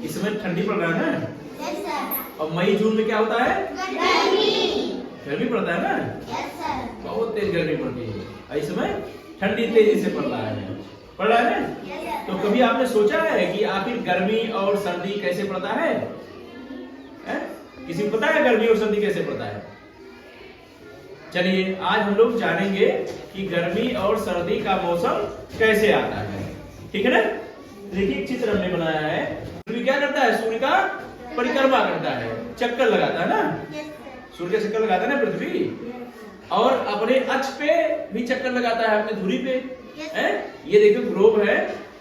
इस समय ठंडी पड़ रहा है ना। Yes sir. और मई जून में क्या होता है? गर्मी। गर्मी पड़ता है ना। Yes sir. बहुत तेज गर्मी पड़ती है और इस समय ठंडी तेजी से पड़ रहा है। पड़ रहा है ना। Yes sir. तो कभी आपने सोचा है कि आखिर गर्मी और सर्दी कैसे पड़ता है? किसी को पता है गर्मी और सर्दी कैसे पड़ता है? चलिए आज हम लोग जानेंगे कि गर्मी और सर्दी का मौसम कैसे आता है। ठीक है ना। देखिए एक चित्र हमने बनाया है। पृथ्वी क्या करता है? सूर्य का परिक्रमा करता है, चक्कर लगाता है ना। Yes sir. सूर्य का चक्कर लगाता है ना पृथ्वी, और अपने अक्ष पे भी चक्कर लगाता है, अपने धुरी पे। है ये देखो ग्लोब है।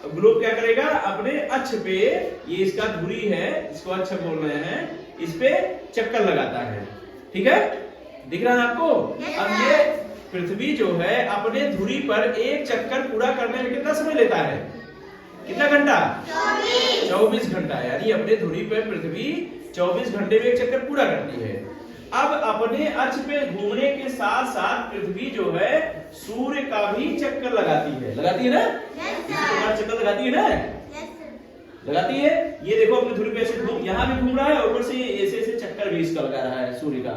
ग्लोब क्या करेगा? अपने अक्ष पे, ये इसका धुरी है, इसको अक्ष बोल रहे हैं, इस पे चक्कर लगाता है। ठीक है, दिख रहा है आपको? अब ये पृथ्वी जो है अपने धुरी पर एक चक्कर पूरा करने में कितना समय लेता है? कितना घंटा? 24 घंटा। यानी अपने धुरी पर पृथ्वी 24 घंटे में एक चक्कर पूरा करती है। अब अपने अक्ष पे घूमने के साथ साथ पृथ्वी जो है सूर्य का भी चक्कर लगाती है। लगाती है ना? चक्कर लगाती है ना? लगाती है। ये देखो अपने धुरी पे ऐसे घूम, यहाँ भी घूम रहा है, ऊपर से ऐसे ऐसे चक्कर भी इसका लगा रहा है सूर्य का।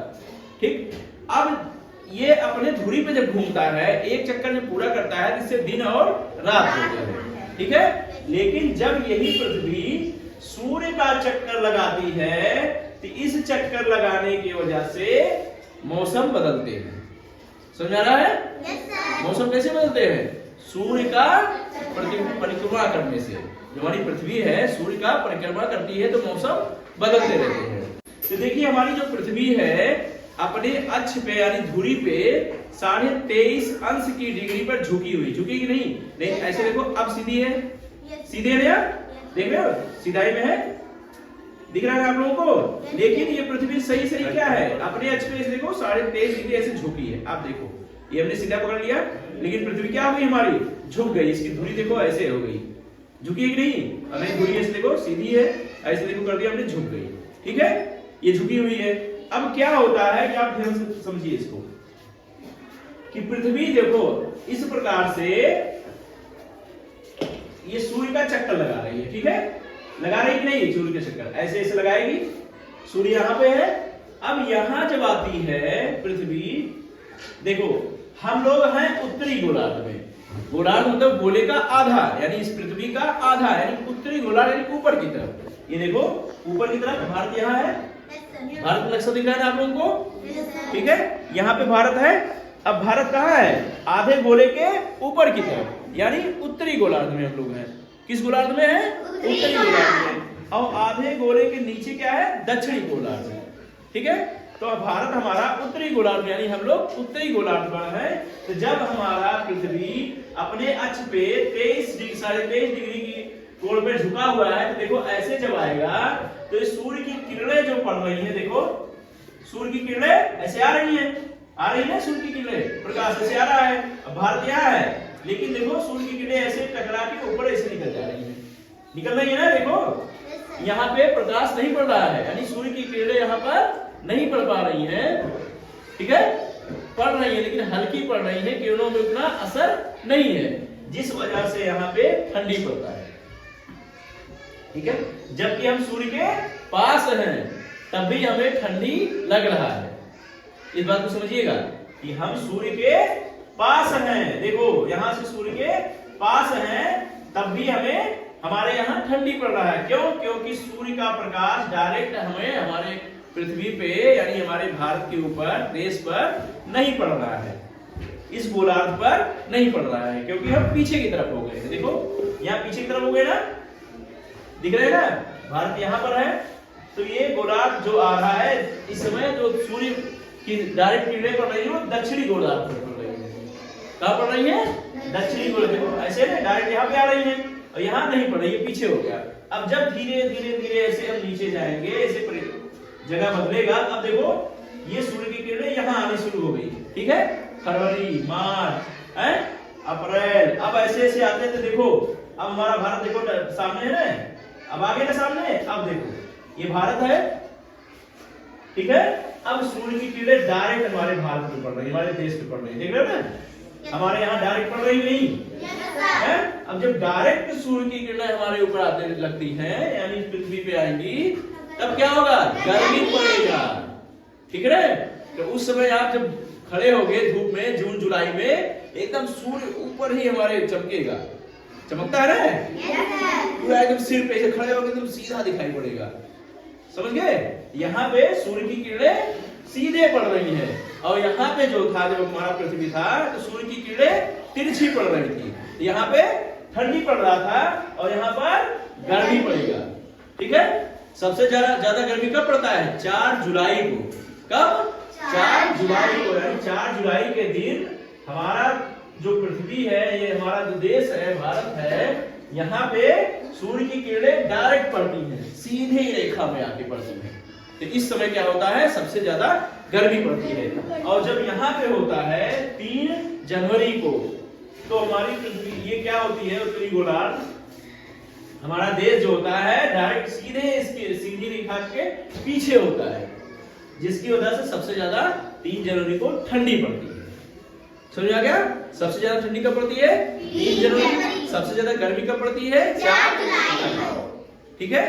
ठीक। अब ये अपने धुरी पे जब घूमता है, एक चक्कर में पूरा करता है, जिससे दिन और रात होते हैं। ठीक है। लेकिन जब यही पृथ्वी सूर्य का चक्कर लगाती है, तो इस चक्कर लगाने की वजह से मौसम बदलते हैं। समझ आ रहा है? मौसम कैसे बदलते हैं? सूर्य का परिक्रमा करने से। जो हमारी पृथ्वी है सूर्य का परिक्रमा करती है, तो मौसम बदलते रहते हैं। तो देखिए हमारी जो पृथ्वी है अपने अक्ष पे यानी धुरी पे 23.5 अंश की डिग्री पर झुकी हुई। झुकी कि नहीं? नहीं, ऐसे देखो। अब सीधी है, सीधे है ना? देख रहे हो सीधाई में है, दिख रहा है आप लोगों को। लेकिन ये पृथ्वी सही सही क्या है? अपने अक्ष पे देखो 23.5 डिग्री ऐसे झुकी है। आप देखो ये हमने सीधा पकड़ लिया, लेकिन पृथ्वी क्या हो गई? हमारी झुक गई। इसकी धुरी देखो ऐसे हो गई, झुकी है कि नहीं? हमें धुरी ऐसे देखो सीधी है, ऐसे देखो कर दिया हमने, झुक गई। ठीक है, ये झुकी हुई है। अब क्या होता है कि आप ध्यान से समझिए इसको, कि पृथ्वी देखो इस प्रकार से ये सूर्य का चक्कर लगा रही है। ठीक है, लगा रही कि नहीं? सूर्य के चक्कर ऐसे ऐसे लगाएगी। सूर्य यहाँ पे है। अब यहां जब आती है पृथ्वी, देखो हम लोग हैं उत्तरी गोलार्ध में। गोलार्ध मतलब गोले का आधा, यानी इस पृथ्वी का आधा, यानी उत्तरी गोलार्ध, यानी ऊपर की तरफ। ये देखो ऊपर की तरफ भारत यहाँ है। भारत का नक्शा दिख रहा है ना आप लोगों को? ठीक है, यहाँ पे भारत है। अब भारत कहाँ है? आधे गोले के ऊपर की तरफ, यानी उत्तरी गोलार्ध में हम लोग हैं। किस गोलार्ध में है? उत्तरी गोलार्ध में। और आधे गोले के नीचे क्या है? दक्षिणी गोलार्ध है। ठीक है, तो भारत हमारा उत्तरी गोलार्ध में, यानी हम लोग उत्तरी गोलार्ध में है। तो जब हमारा पृथ्वी अपने अक्ष पे 23.5 डिग्री की कोण पे झुका हुआ है, तो देखो ऐसे जब आएगा तो सूर्य की किरणें जो पड़ रही है, देखो सूर्य की किरणें ऐसे आ रही है ना, सूर्य की किरणें, प्रकाश ऐसे आ रहा है। अब भारत यहाँ है, लेकिन देखो सूर्य की किरणें ऐसे टकरा के ऊपर ऐसे निकल जा रही है, निकल रही है ना। देखो यहाँ पे प्रकाश नहीं पड़ रहा है, यानी सूर्य की किरणें यहाँ पर नहीं पड़ पा रही हैं। ठीक है, पड़ रही है लेकिन हल्की पड़ रही है, किरणों में उतना असर नहीं है, जिस वजह से यहाँ पे ठंडी पड़ता है। ठीक है, जबकि हम सूर्य के पास हैं तब भी हमें ठंडी लग रहा है। इस बात को समझिएगा कि हम सूर्य के पास हैं। देखो यहां से सूर्य के पास हैं, तब भी हमें हमारे यहाँ ठंडी पड़ रहा है। क्यों? क्योंकि सूर्य का प्रकाश डायरेक्ट हमें हमारे पृथ्वी पे, यानी हमारे भारत के ऊपर, देश पर नहीं पड़ रहा है, इस गोलार्ध पर नहीं पड़ रहा है, क्योंकि हम पीछे की तरफ हो गए। देखो यहाँ पीछे की तरफ हो गए ना, दिख रहे हैं ना? भारत यहाँ पर है, तो ये गोलार्ध जो आ रहा है इस समय, जो सूर्य की डायरेक्ट किरणें पड़ रही है वो दक्षिणी गोलार्ध पर पड़ रही है। कहाँ पड़ रही है? दक्षिणी गोलार्ध। देखो ऐसे ना डायरेक्ट यहाँ पे आ रही है, और यहाँ नहीं पड़ रही है, पीछे हो गया। अब जब धीरे धीरे धीरे ऐसे हम नीचे जाएंगे, ऐसे जगह बदलेगा। अब देखो ये सूर्य की किरणें यहाँ आनी शुरू हो गई। ठीक है, फरवरी, मार्च, अप्रैल, अब ऐसे ऐसे आते हैं। तो देखो अब हमारा भारत देखो सामने है ना, अब आगे ना सामने। अब देखो ये भारत है। ठीक है, अब सूर्य की किरणें डायरेक्ट हमारे भारत पे पड़ रही है, हमारे देश पे पड़ रही है। देख रहे हो ना, हमारे यहाँ डायरेक्ट पड़ रही नहीं, हैं? अब जब डायरेक्ट सूर्य की किरणें हमारे ऊपर आने लगती हैं, यानी पृथ्वी पे आएंगी, तब क्या होगा? गर्मी पड़ेगा। ठीक है? तो उस समय आप जब खड़े होगे धूप में, जून जुलाई में, एकदम सूर्य ऊपर ही हमारे चमकेगा। चमकता है ना? पूरा एकदम सिर पे ऐसे खड़े होगे एकदम सीधा दिखाई पड़ेगा। समझ गए? यहाँ पे सूर्य की किरणें सीधे पड़ रही है, और यहाँ पे जो था, जब हमारा पृथ्वी था, तो सूर्य की किरणें तिरछी पड़ रही थी। यहाँ पे ठंडी पड़ रहा था और यहाँ पर गर्मी पड़ेगा। ठीक है? सबसे ज्यादा गर्मी कब पड़ता है? 4 जुलाई को। कब? 4 जुलाई को, यानी 4 जुलाई के दिन हमारा जो पृथ्वी है, ये हमारा जो देश है, भारत है, यहाँ पे सूर्य की किरणें डायरेक्ट पड़ती हैं, सीधे रेखा में आके पड़ती हैं। तो इस समय क्या होता है? सबसे ज्यादा गर्मी पड़ती है। और जब यहाँ पे होता है 3 जनवरी को, तो हमारी पृथ्वी ये क्या होती है? उत्तरी गोलार्ध, हमारा देश जो होता है डायरेक्ट सीधे इसके सीधी रेखा के पीछे होता है, जिसकी वजह से सबसे ज्यादा 3 जनवरी को ठंडी पड़ती है। समझ आ गया? सबसे ज्यादा ठंडी कब पड़ती है? 3 जनवरी। सबसे ज्यादा गर्मी कब पड़ती है? 4 जुलाई। ठीक है?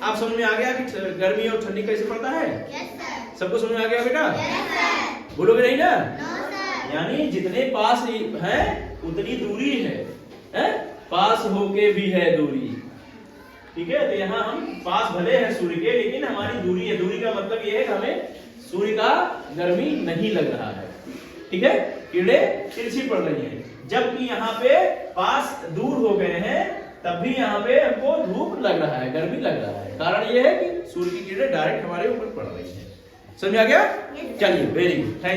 आप समझ में आ गया कि गर्मी और ठंडी कैसे पड़ता है? सबको समझ में आ गया बेटा? बोलोगे नहीं ना? यानी जितने पास है उतनी दूरी है? पास होके भी है दूरी। ठीक है? तो यहाँ हम पास भले हैं सूर्य के, लेकिन हमारी दूरी है। दूरी का मतलब ये है कि हमें सूर्य का गर्मी नहीं लग रहा है। ठीक है? किरणें तिरछी पड़ रही हैं, जबकि यहाँ पे पास दूर हो गए हैं, तब भी यहाँ पे हमको धूप लग रहा है, गर्मी लग रहा है। कारण ये है कि सूर्य की किरणें डायरेक्ट हमारे ऊपर पड़ रही है। समझ आ गया? चलिए, वेरी गुड, थैंक